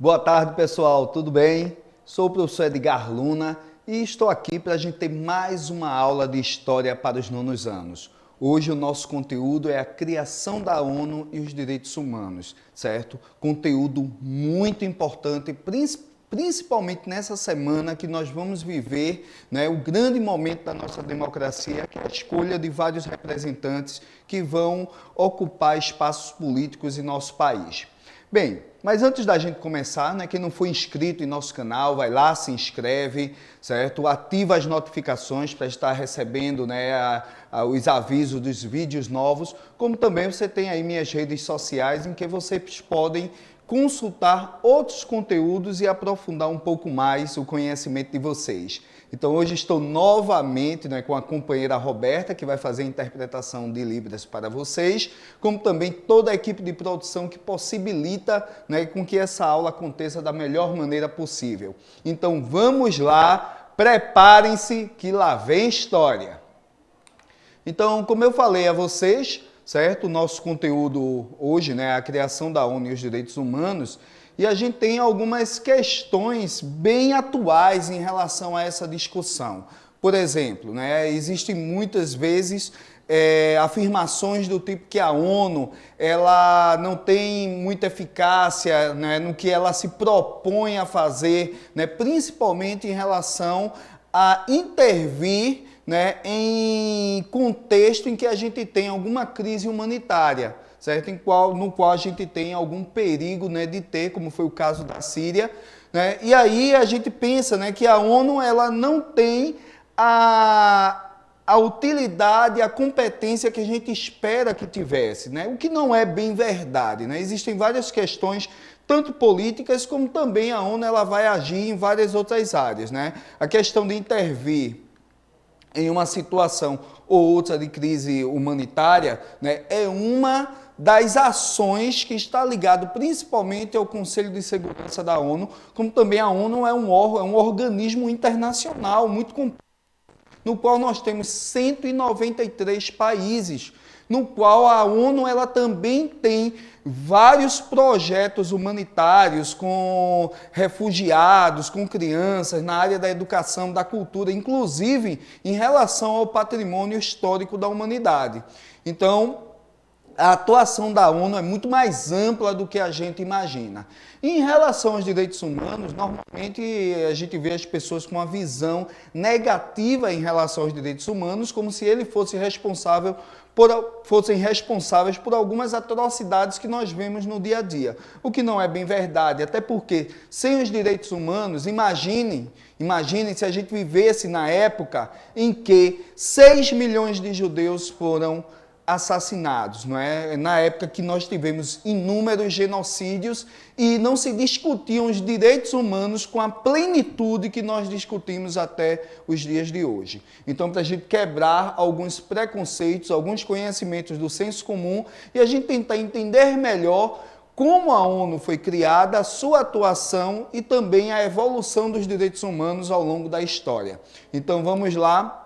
Boa tarde, pessoal, tudo bem? Sou o professor Edgar Luna e estou aqui para a gente ter mais uma aula de História para os nonos anos. Hoje o nosso conteúdo é a criação da ONU e os direitos humanos, certo? Conteúdo muito importante, principalmente nessa semana que nós vamos viver, né, o grande momento da nossa democracia, que é a escolha de vários representantes que vão ocupar espaços políticos em nosso país. Bem, mas antes da gente começar, né, quem não for inscrito em nosso canal, vai lá, se inscreve, certo? Ativa as notificações para estar recebendo, né, os avisos dos vídeos novos, como também você tem aí minhas redes sociais em que vocês podem consultar outros conteúdos e aprofundar um pouco mais o conhecimento de vocês. Então hoje estou novamente, né, com a companheira Roberta, que vai fazer a interpretação de Libras para vocês, como também toda a equipe de produção que possibilita, né, com que essa aula aconteça da melhor maneira possível. Então vamos lá, preparem-se que lá vem história. Então, como eu falei a vocês, certo? O nosso conteúdo hoje, né, é a criação da ONU e os direitos humanos, e a gente tem algumas questões bem atuais em relação a essa discussão. Por exemplo, né, existem muitas vezes afirmações do tipo que a ONU ela não tem muita eficácia, né, no que ela se propõe a fazer, né, principalmente em relação a intervir, né, em contexto em que a gente tem alguma crise humanitária, certo? No qual a gente tem algum perigo, né, de ter, como foi o caso da Síria, né? E aí a gente pensa, né, que a ONU ela não tem a utilidade, a competência que a gente espera que tivesse, né? O que não é bem verdade, né? Existem várias questões, tanto políticas como também a ONU ela vai agir em várias outras áreas, né? A questão de intervir em uma situação ou outra de crise humanitária, né, é uma das ações que está ligado principalmente ao Conselho de Segurança da ONU, como também a ONU é um organismo internacional muito complexo, no qual nós temos 193 países, no qual a ONU ela também tem vários projetos humanitários com refugiados, com crianças, na área da educação, da cultura, inclusive em relação ao patrimônio histórico da humanidade. Então, a atuação da ONU é muito mais ampla do que a gente imagina. Em relação aos direitos humanos, normalmente a gente vê as pessoas com uma visão negativa em relação aos direitos humanos, como se ele fossem responsáveis por algumas atrocidades que nós vemos no dia a dia. O que não é bem verdade, até porque sem os direitos humanos, imaginem se a gente vivesse na época em que 6 milhões de judeus foram assassinados, não é? Na época que nós tivemos inúmeros genocídios e não se discutiam os direitos humanos com a plenitude que nós discutimos até os dias de hoje. Então, para a gente quebrar alguns preconceitos, alguns conhecimentos do senso comum e a gente tentar entender melhor como a ONU foi criada, a sua atuação e também a evolução dos direitos humanos ao longo da história. Então, vamos lá.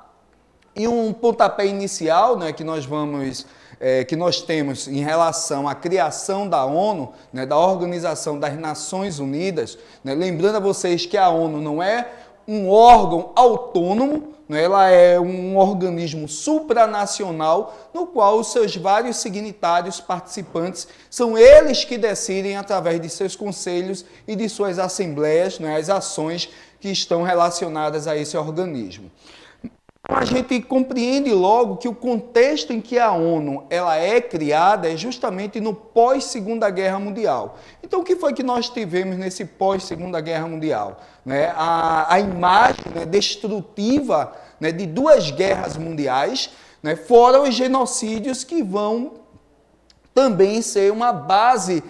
E um pontapé inicial, né, que nós temos em relação à criação da ONU, né, da Organização das Nações Unidas, né, lembrando a vocês que a ONU não é um órgão autônomo, né, ela é um organismo supranacional, no qual os seus vários signatários participantes são eles que decidem, através de seus conselhos e de suas assembleias, né, as ações que estão relacionadas a esse organismo. A gente compreende logo que o contexto em que a ONU ela é criada é justamente no pós-Segunda Guerra Mundial. Então, o que foi que nós tivemos nesse pós-Segunda Guerra Mundial? Né? A imagem, né, destrutiva, né, de duas guerras mundiais, né, foram os genocídios que vão também ser uma base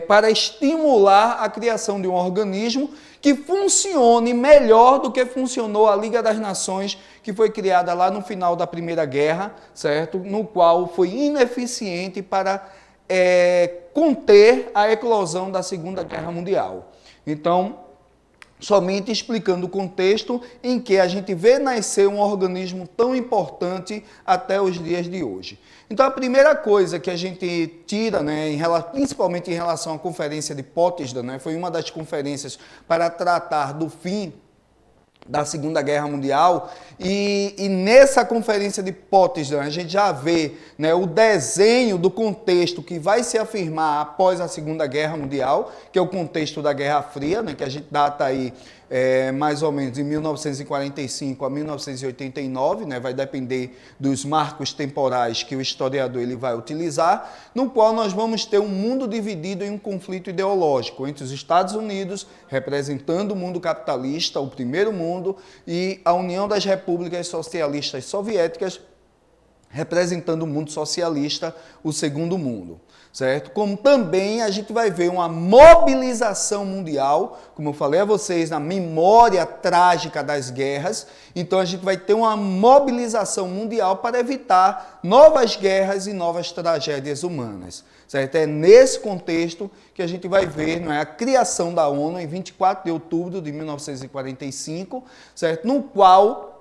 para estimular a criação de um organismo que funcione melhor do que funcionou a Liga das Nações, que foi criada lá no final da Primeira Guerra, certo? No qual foi ineficiente para conter a eclosão da Segunda Guerra Mundial. Então, somente explicando o contexto em que a gente vê nascer um organismo tão importante até os dias de hoje. Então, a primeira coisa que a gente tira, né, principalmente em relação à Conferência de Potsdam, né, foi uma das conferências para tratar do fim da Segunda Guerra Mundial, e nessa Conferência de Potsdam a gente já vê, né, o desenho do contexto que vai se afirmar após a Segunda Guerra Mundial, que é o contexto da Guerra Fria, né, que a gente data aí mais ou menos em 1945 a 1989, né, vai depender dos marcos temporais que o historiador ele vai utilizar, no qual nós vamos ter um mundo dividido em um conflito ideológico entre os Estados Unidos, representando o mundo capitalista, o primeiro mundo, e a União das Repúblicas Socialistas Soviéticas, representando o mundo socialista, o segundo mundo, certo? Como também a gente vai ver uma mobilização mundial, como eu falei a vocês, na memória trágica das guerras, então a gente vai ter uma mobilização mundial para evitar novas guerras e novas tragédias humanas, certo? É nesse contexto que a gente vai ver, não é, a criação da ONU em 24 de outubro de 1945, certo? No qual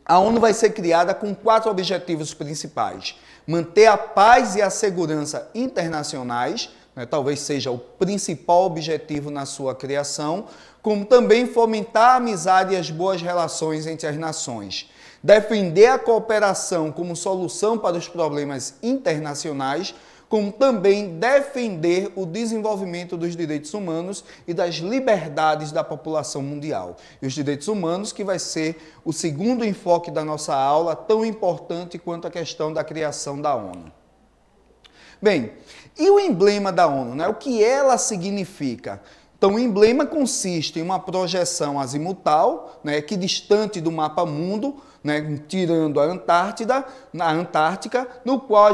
a ONU vai ser criada com 4 objetivos principais: manter a paz e a segurança internacionais, né, talvez seja o principal objetivo na sua criação, como também fomentar a amizade e as boas relações entre as nações, defender a cooperação como solução para os problemas internacionais, como também defender o desenvolvimento dos direitos humanos e das liberdades da população mundial. E os direitos humanos, que vai ser o segundo enfoque da nossa aula, tão importante quanto a questão da criação da ONU. Bem, e o emblema da ONU, né? O que ela significa? Então, o emblema consiste em uma projeção azimutal, né, equidistante do mapa mundo, né, tirando a Antártida, na Antártica, no qual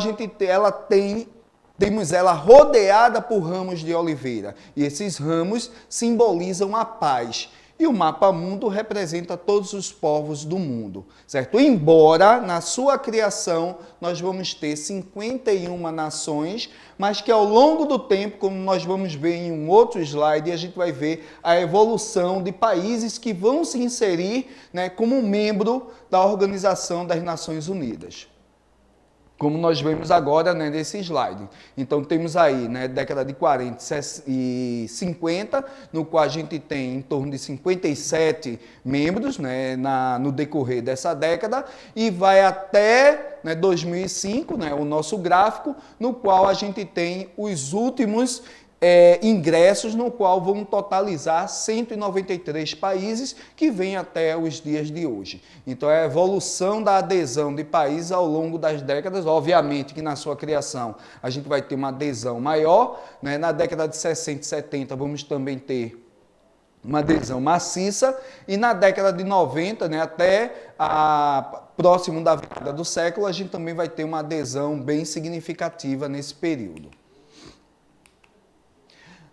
temos ela rodeada por ramos de oliveira. E esses ramos simbolizam a paz. E o mapa mundo representa todos os povos do mundo, certo? Embora, na sua criação, nós vamos ter 51 nações, mas que ao longo do tempo, como nós vamos ver em um outro slide, a gente vai ver a evolução de países que vão se inserir, né, como membro da Organização das Nações Unidas, como nós vemos agora, né, nesse slide. Então, temos aí, né, década de 40 e 50, no qual a gente tem em torno de 57 membros, né, no decorrer dessa década, e vai até, né, 2005, né, o nosso gráfico, no qual a gente tem os últimos ingressos, no qual vão totalizar 193 países, que vem até os dias de hoje. Então, é a evolução da adesão de países ao longo das décadas. Obviamente que na sua criação a gente vai ter uma adesão maior, né? Na década de 60 e 70 vamos também ter uma adesão maciça, e na década de 90, né, até próximo da virada do século, a gente também vai ter uma adesão bem significativa nesse período.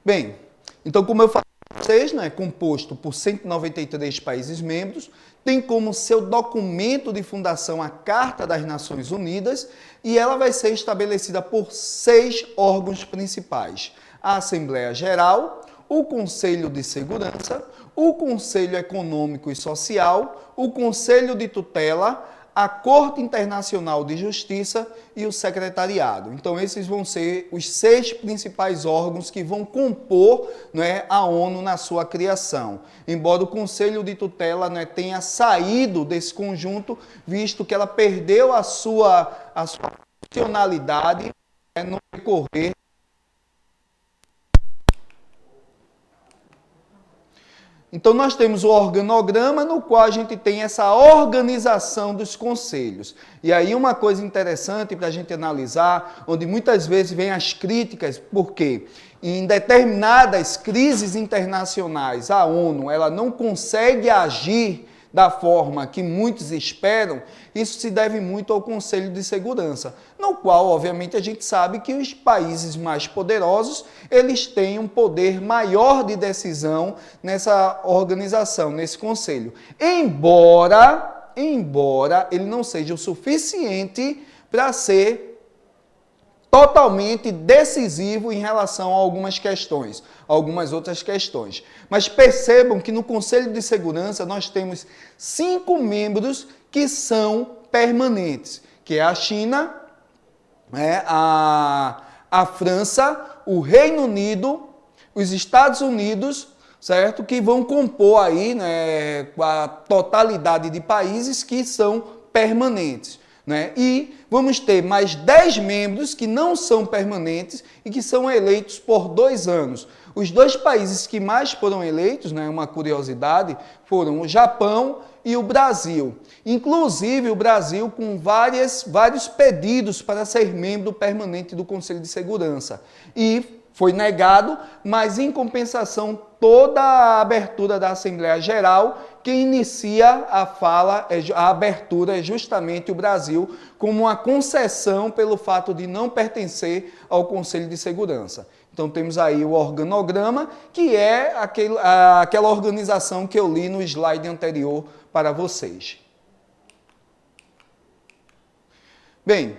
Bem, então, como eu falei para vocês, né, é composto por 193 países membros, tem como seu documento de fundação a Carta das Nações Unidas, e ela vai ser estabelecida por 6 órgãos principais: a Assembleia Geral, o Conselho de Segurança, o Conselho Econômico e Social, o Conselho de Tutela, a Corte Internacional de Justiça e o Secretariado. Então, esses vão ser os 6 principais órgãos que vão compor, né, a ONU na sua criação. Embora o Conselho de Tutela, né, tenha saído desse conjunto, visto que ela perdeu a sua funcionalidade, né, no decorrer. Então, nós temos o organograma, no qual a gente tem essa organização dos conselhos. E aí, uma coisa interessante para a gente analisar, onde muitas vezes vem as críticas, porque em determinadas crises internacionais, a ONU ela não consegue agir da forma que muitos esperam. Isso se deve muito ao Conselho de Segurança, no qual, obviamente, a gente sabe que os países mais poderosos, eles têm um poder maior de decisão nessa organização, nesse conselho. Embora ele não seja o suficiente para ser totalmente decisivo em relação a algumas questões, algumas outras questões. Mas percebam que no Conselho de Segurança nós temos 5 membros que são permanentes, que é a China, a França, o Reino Unido, os Estados Unidos, certo? Que vão compor aí, né, a totalidade de países que são permanentes, né? E vamos ter mais 10 membros que não são permanentes e que são eleitos por 2 anos. Os 2 países que mais foram eleitos, né, uma curiosidade, foram o Japão e o Brasil. Inclusive o Brasil com vários pedidos para ser membro permanente do Conselho de Segurança. E foi negado, mas em compensação toda a abertura da Assembleia Geral, quem inicia a abertura é justamente o Brasil, como uma concessão pelo fato de não pertencer ao Conselho de Segurança. Então temos aí o organograma, que é aquela organização que eu li no slide anterior para vocês. Bem,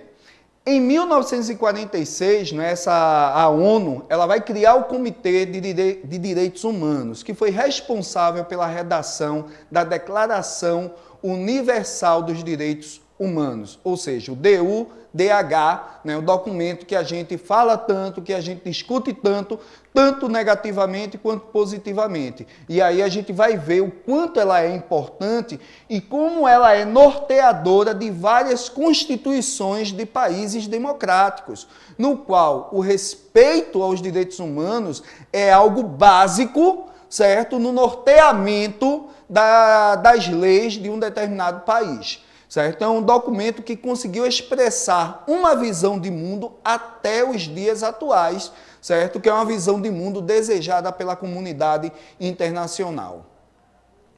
em 1946, a ONU ela vai criar o Comitê de Direitos Humanos, que foi responsável pela redação da Declaração Universal dos Direitos Humanos, ou seja, o DUDH, né, o documento que a gente fala tanto, que a gente discute tanto negativamente quanto positivamente. E aí a gente vai ver o quanto ela é importante e como ela é norteadora de várias constituições de países democráticos, no qual o respeito aos direitos humanos é algo básico, certo? No norteamento das leis de um determinado país. Certo? Então, é um documento que conseguiu expressar uma visão de mundo até os dias atuais, certo? Que é uma visão de mundo desejada pela comunidade internacional.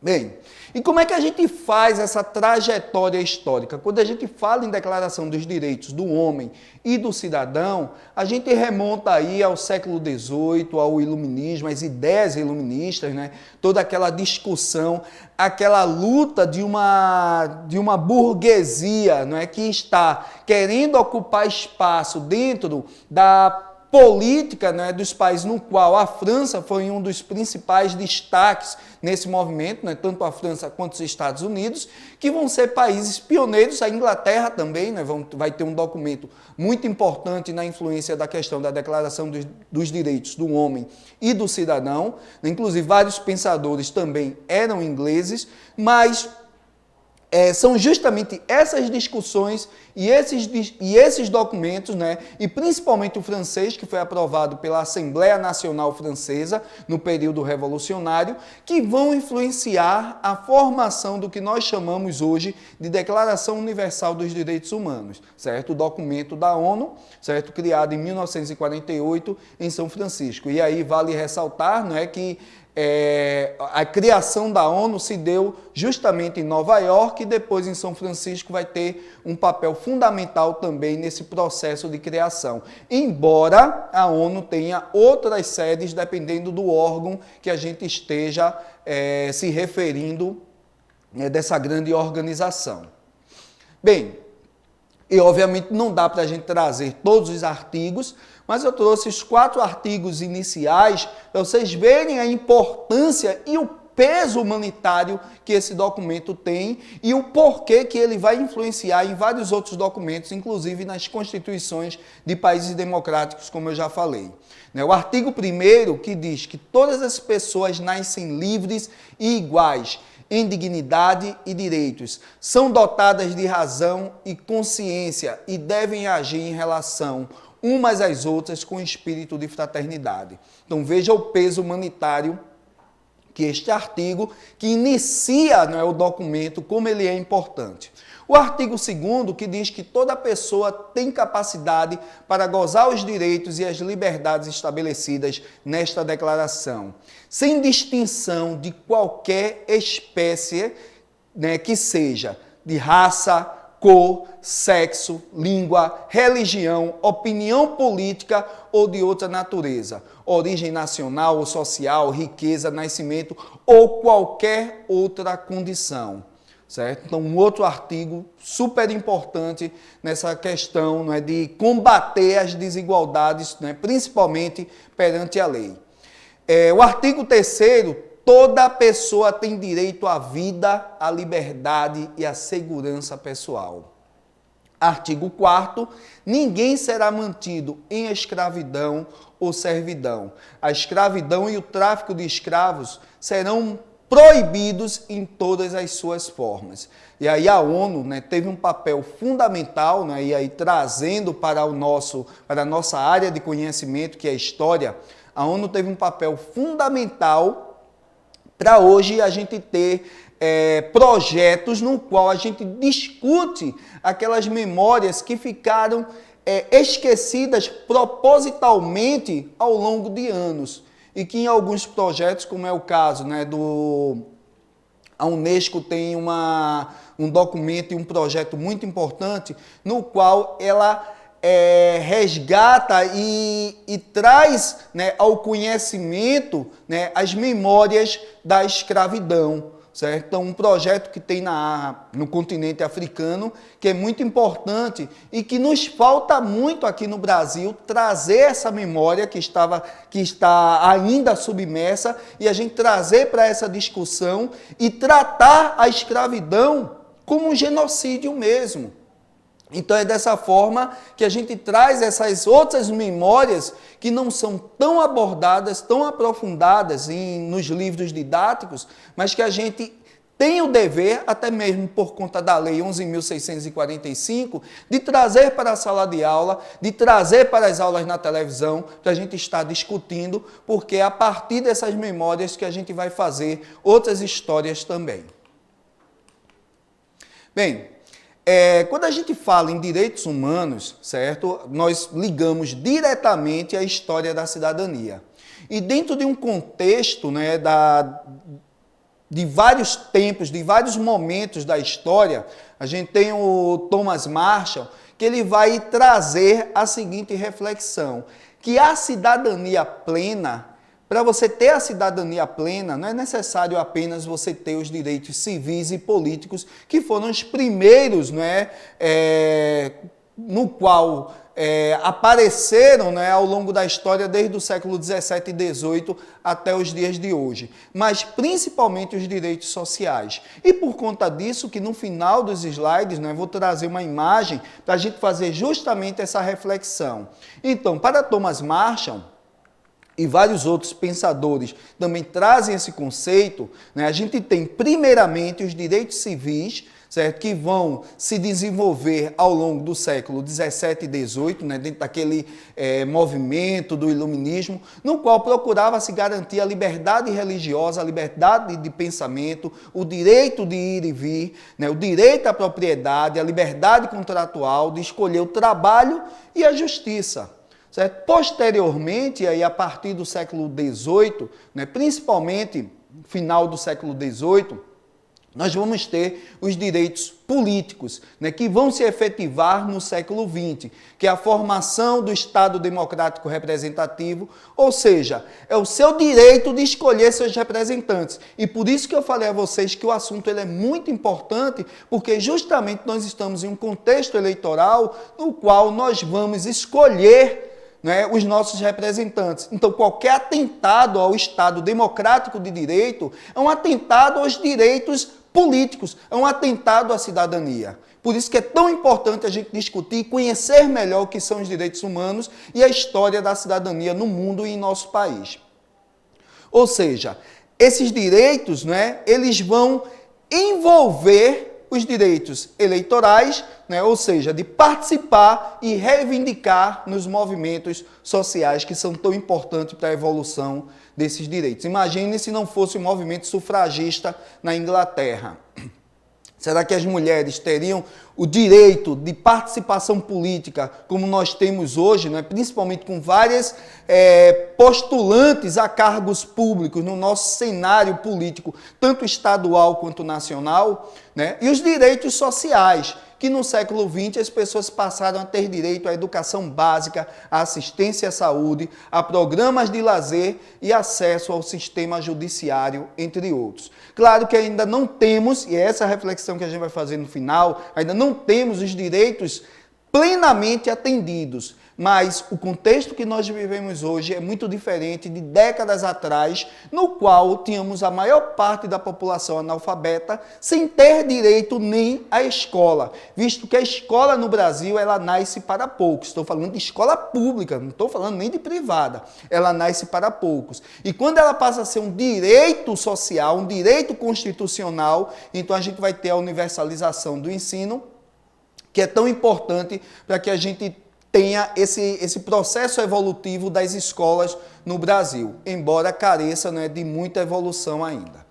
Bem, e como é que a gente faz essa trajetória histórica? Quando a gente fala em Declaração dos Direitos do Homem e do Cidadão, a gente remonta aí ao século XVIII, ao iluminismo, às ideias iluministas, né? Toda aquela discussão, aquela luta de uma burguesia, não é, que está querendo ocupar espaço dentro da política, né, dos países no qual a França foi um dos principais destaques nesse movimento, né, tanto a França quanto os Estados Unidos, que vão ser países pioneiros, a Inglaterra também, né, vai ter um documento muito importante na influência da questão da Declaração dos Direitos do Homem e do Cidadão, né, inclusive vários pensadores também eram ingleses, mas são justamente essas discussões e esses documentos, né, e principalmente o francês, que foi aprovado pela Assembleia Nacional Francesa no período revolucionário, que vão influenciar a formação do que nós chamamos hoje de Declaração Universal dos Direitos Humanos, certo? O documento da ONU, certo? Criado em 1948 em São Francisco. E aí vale ressaltar, não é, que a criação da ONU se deu justamente em Nova York e depois em São Francisco vai ter um papel fundamental também nesse processo de criação. Embora a ONU tenha outras sedes dependendo do órgão que a gente esteja se referindo dessa grande organização. Bem, e obviamente não dá para a gente trazer todos os artigos, mas eu trouxe os 4 artigos iniciais para vocês verem a importância e o peso humanitário que esse documento tem e o porquê que ele vai influenciar em vários outros documentos, inclusive nas constituições de países democráticos, como eu já falei. O artigo 1º que diz que todas as pessoas nascem livres e iguais em dignidade e direitos, são dotadas de razão e consciência e devem agir em relação umas às outras com espírito de fraternidade. Então veja o peso humanitário que este artigo, que inicia o documento, como ele é importante. O artigo 2º, que diz que toda pessoa tem capacidade para gozar os direitos e as liberdades estabelecidas nesta declaração, sem distinção de qualquer espécie, que seja de raça, cor, sexo, língua, religião, opinião política ou de outra natureza, origem nacional ou social, riqueza, nascimento ou qualquer outra condição, certo? Então, um outro artigo super importante nessa questão, né, de combater as desigualdades, né, principalmente perante a lei. O artigo 3º, toda pessoa tem direito à vida, à liberdade e à segurança pessoal. Artigo 4º, ninguém será mantido em escravidão ou servidão. A escravidão e o tráfico de escravos serão proibidos em todas as suas formas. E aí a ONU, né, teve um papel fundamental, né, e aí trazendo para a nossa área de conhecimento, que é a história, a ONU teve um papel fundamental para hoje a gente ter projetos no qual a gente discute aquelas memórias que ficaram esquecidas propositalmente ao longo de anos. E que em alguns projetos, como é o caso, né, a Unesco tem um documento e um projeto muito importante no qual ela resgata e traz, né, ao conhecimento, né, as memórias da escravidão. Certo? Então, um projeto que tem no continente africano, que é muito importante e que nos falta muito aqui no Brasil, trazer essa memória que está ainda submersa e a gente trazer para essa discussão e tratar a escravidão como um genocídio mesmo. Então é dessa forma que a gente traz essas outras memórias que não são tão abordadas, tão aprofundadas nos livros didáticos, mas que a gente tem o dever, até mesmo por conta da Lei 11.645, de trazer para a sala de aula, de trazer para as aulas na televisão, para a gente estar discutindo, porque é a partir dessas memórias que a gente vai fazer outras histórias também. Bem, quando a gente fala em direitos humanos, certo? Nós ligamos diretamente à história da cidadania. E dentro de um contexto, né, de vários tempos, de vários momentos da história, a gente tem o Thomas Marshall, que ele vai trazer a seguinte reflexão, que a cidadania plena, para você ter a cidadania plena, não é necessário apenas você ter os direitos civis e políticos, que foram os primeiros, não é, no qual apareceram, né, ao longo da história, desde o século 17 e 18 até os dias de hoje, mas principalmente os direitos sociais. E por conta disso, que no final dos slides, né, vou trazer uma imagem para a gente fazer justamente essa reflexão. Então, para Thomas Marshall, e vários outros pensadores também trazem esse conceito, né? A gente tem primeiramente os direitos civis, certo? Que vão se desenvolver ao longo do século 17 e 18, né? Dentro daquele movimento do iluminismo, no qual procurava se garantir a liberdade religiosa, a liberdade de pensamento, o direito de ir e vir, né? O direito à propriedade, a liberdade contratual, de escolher o trabalho e a justiça. Certo? Posteriormente, aí, a partir do século XVIII, né, principalmente final do século XVIII, nós vamos ter os direitos políticos, né, que vão se efetivar no século XX, que é a formação do Estado Democrático Representativo, ou seja, é o seu direito de escolher seus representantes. E por isso que eu falei a vocês que o assunto ele é muito importante, porque justamente nós estamos em um contexto eleitoral no qual nós vamos escolher, né, os nossos representantes. Então, qualquer atentado ao Estado democrático de direito é um atentado aos direitos políticos, é um atentado à cidadania. Por isso que é tão importante a gente discutir e conhecer melhor o que são os direitos humanos e a história da cidadania no mundo e em nosso país. Ou seja, esses direitos, né, eles vão envolver os direitos eleitorais, né, ou seja, de participar e reivindicar nos movimentos sociais que são tão importantes para a evolução desses direitos. Imagine se não fosse o movimento sufragista na Inglaterra. Será que as mulheres teriam o direito de participação política como nós temos hoje, né? Principalmente com várias postulantes a cargos públicos no nosso cenário político, tanto estadual quanto nacional, né? E os direitos sociais, que no século XX as pessoas passaram a ter direito à educação básica, à assistência à saúde, a programas de lazer e acesso ao sistema judiciário, entre outros. Claro que ainda não temos, e é essa a reflexão que a gente vai fazer no final, ainda não temos os direitos plenamente atendidos. Mas o contexto que nós vivemos hoje é muito diferente de décadas atrás, no qual tínhamos a maior parte da população analfabeta sem ter direito nem à escola, visto que a escola no Brasil ela nasce para poucos. Estou falando de escola pública, não estou falando nem de privada. Ela nasce para poucos. E quando ela passa a ser um direito social, um direito constitucional, então a gente vai ter a universalização do ensino, que é tão importante para que a gente tenha esse processo evolutivo das escolas no Brasil, embora careça, né, de muita evolução ainda.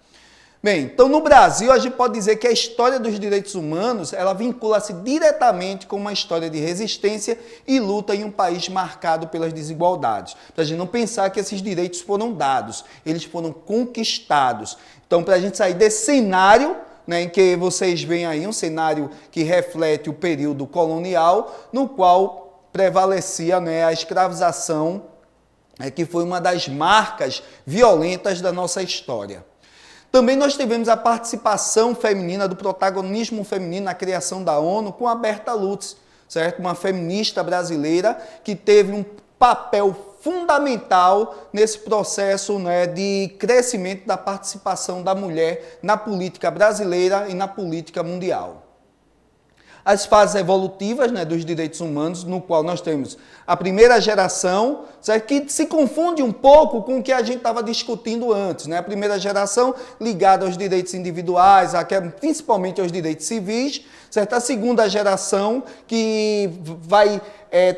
Bem, então no Brasil a gente pode dizer que a história dos direitos humanos, ela vincula-se diretamente com uma história de resistência e luta em um país marcado pelas desigualdades. Para a gente não pensar que esses direitos foram dados, eles foram conquistados. Então, para a gente sair desse cenário, né, em que vocês veem aí um cenário que reflete o período colonial, no qual prevalecia, né, a escravização, que foi uma das marcas violentas da nossa história. Também nós tivemos a participação feminina, do protagonismo feminino na criação da ONU, com a Berta Lutz, certo? Uma feminista brasileira que teve um papel fundamental nesse processo, né, de crescimento da participação da mulher na política brasileira e na política mundial. As fases evolutivas, né, dos direitos humanos, no qual nós temos a primeira geração, certo? Que se confunde um pouco com o que a gente estava discutindo antes. Né? A primeira geração ligada aos direitos individuais, principalmente aos direitos civis, certo? A segunda geração que vai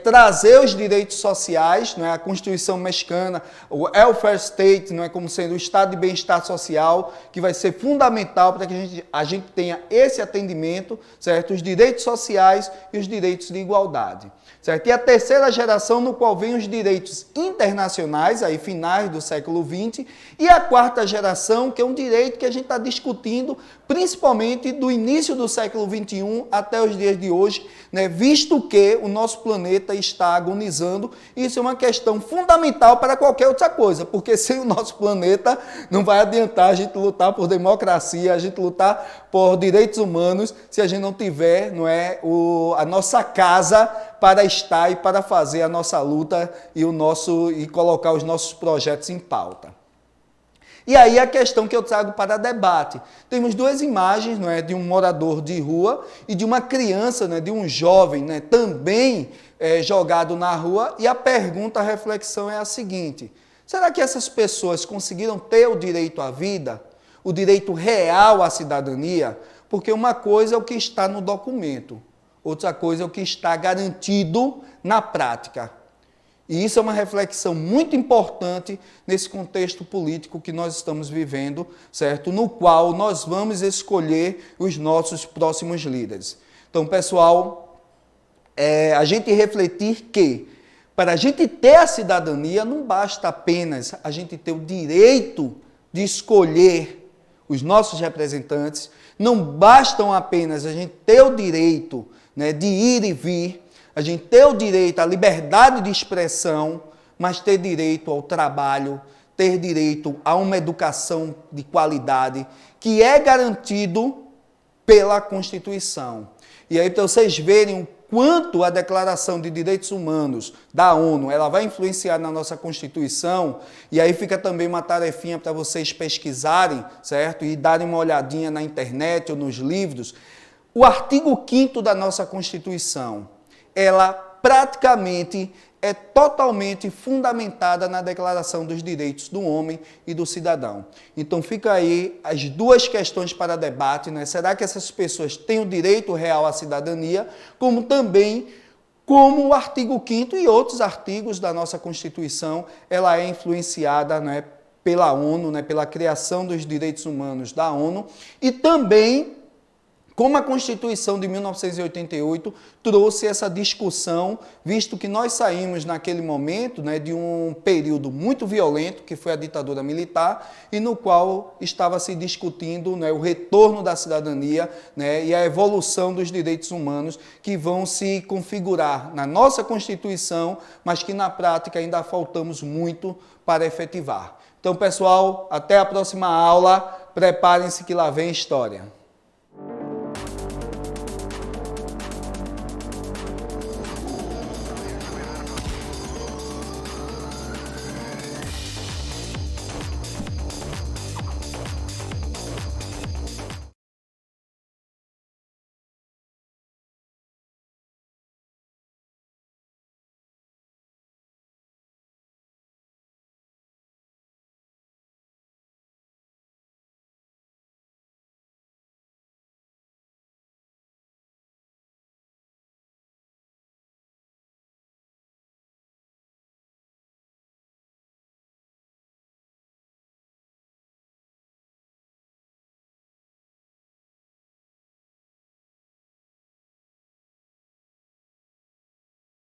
trazer os direitos sociais, não é? A Constituição mexicana, o welfare state, não é? Como sendo o estado de bem-estar social, que vai ser fundamental para que a gente tenha esse atendimento, certo? Os direitos sociais e os direitos de igualdade. Certo? E a terceira geração, no qual vem os direitos internacionais, aí finais do século XX, e a quarta geração, que é um direito que a gente está discutindo, principalmente do início do século XXI até os dias de hoje, né? Visto que o nosso planeta está agonizando. Isso é uma questão fundamental para qualquer outra coisa, porque sem o nosso planeta não vai adiantar a gente lutar por democracia, a gente lutar por direitos humanos, se a gente não tiver, não é, a nossa casa para estar e para fazer a nossa luta e colocar os nossos projetos em pauta. E aí a questão que eu trago para debate. Temos duas imagens, não é, de um morador de rua e de uma criança, né, de um jovem, né, também jogado na rua, e a pergunta, a reflexão é a seguinte: será que essas pessoas conseguiram ter o direito à vida, o direito real à cidadania? Porque uma coisa é o que está no documento, outra coisa é o que está garantido na prática. E isso é uma reflexão muito importante nesse contexto político que nós estamos vivendo, certo? No qual nós vamos escolher os nossos próximos líderes. Então, pessoal, a gente refletir que para a gente ter a cidadania não basta apenas a gente ter o direito de escolher os nossos representantes, não bastam apenas a gente ter o direito, né, de ir e vir, a gente ter o direito à liberdade de expressão, mas ter direito ao trabalho, ter direito a uma educação de qualidade, que é garantido pela Constituição. E aí, para vocês verem o quanto a Declaração de Direitos Humanos da ONU ela vai influenciar na nossa Constituição, e aí fica também uma tarefinha para vocês pesquisarem, certo? E darem uma olhadinha na internet ou nos livros. O artigo 5º da nossa Constituição, ela praticamente é totalmente fundamentada na Declaração dos Direitos do Homem e do Cidadão. Então fica aí as duas questões para debate, né? Será que essas pessoas têm o direito real à cidadania, como também, como o artigo 5º e outros artigos da nossa Constituição, ela é influenciada, né, pela ONU, né, pela criação dos direitos humanos da ONU, e também Como a Constituição de 1988 trouxe essa discussão, visto que nós saímos naquele momento, né, de um período muito violento, que foi a ditadura militar, e no qual estava se discutindo, né, o retorno da cidadania, né, e a evolução dos direitos humanos que vão se configurar na nossa Constituição, mas que na prática ainda faltamos muito para efetivar. Então, pessoal, até a próxima aula. Preparem-se que lá vem história.